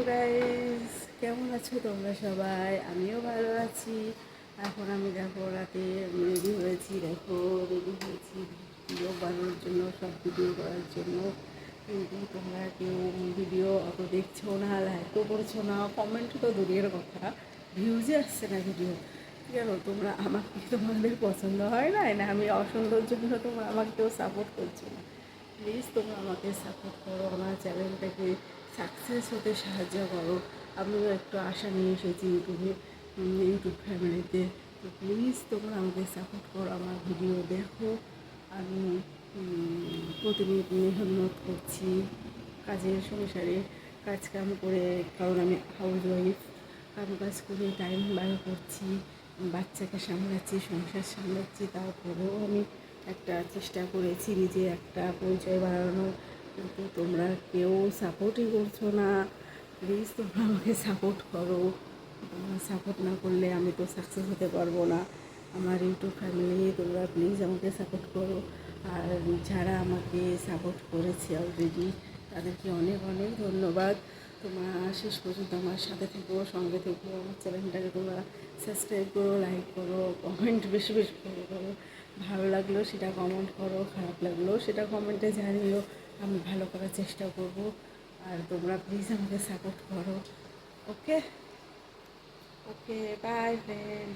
Guys, কেমন আছো তোমরা সবাই? আমিও ভালো আছি। এখন আমি দেখো রাতে রেডি হয়েছি, দেখো রেডি হয়েছি ভিডিও বানানোর জন্য, সব ভিডিও করার জন্য। কিন্তু তোমরা কেউ ভিডিও অত দেখছো না, লাইকও করছো না, কমেন্ট তো দূরের কথা, ভিউজই আসছে না ভিডিও। কেন তোমরা আমাকে, তোমাদের পছন্দ হয় না, না আমি অসুন্দর জন্য তোমরা আমাকে কেউ সাপোর্ট করছো না? প্লিজ তোমরা আমাকে সাপোর্ট করো, আমার চ্যানেলটাকে সাকসেস হতে সাহায্য করো। আমিও একটু আশা নিয়ে এসেছি ইউটিউব ফ্যামিলিতে। তো প্লিজ তোমরা আমাকে সাপোর্ট করো, আমার ভিডিও দেখো। আমি প্রতিনিয়ত মেহনত করছি কাজের সংসারে, কাজকাম করে, কারণ আমি হাউস ওয়াইফ। কাজ করে টাইম বার করছি, বাচ্চাকে সামলাচ্ছি, সংসার সামলাচ্ছি। তারপরেও আমি একটা চেষ্টা করেছি নিজে একটা পরিচয় বাড়ানোর, কিন্তু তোমরা কেউ সাপোর্টই করছো না। প্লিজ তোমরা আমাকে সাপোর্ট করো। তোমরা সাপোর্ট না করলে আমি তো সাকসেস হতে পারবো না। আমার ইউটিউব ফ্যামিলি, তোমরা প্লিজ আমাকে সাপোর্ট করো। আর যারা আমাকে সাপোর্ট করেছে অলরেডি, তাদেরকে অনেক অনেক ধন্যবাদ। তোমরা শেষ পর্যন্ত আমার সাথে থেকো, সঙ্গে থেকো। আমার চ্যানেলটাকে তোমরা সাবস্ক্রাইব করো, লাইক করো, কমেন্ট বেশি বেশি করো। ভালো লাগলেও সেটা কমেন্ট করো, খারাপ লাগলেও সেটা কমেন্টে জানিও। আমি ভালো করার চেষ্টা করব। আর তোমরা প্লিজ আমাকে সাপোর্ট করো। ওকে, ওকে, বাই ফ্রেন্ড।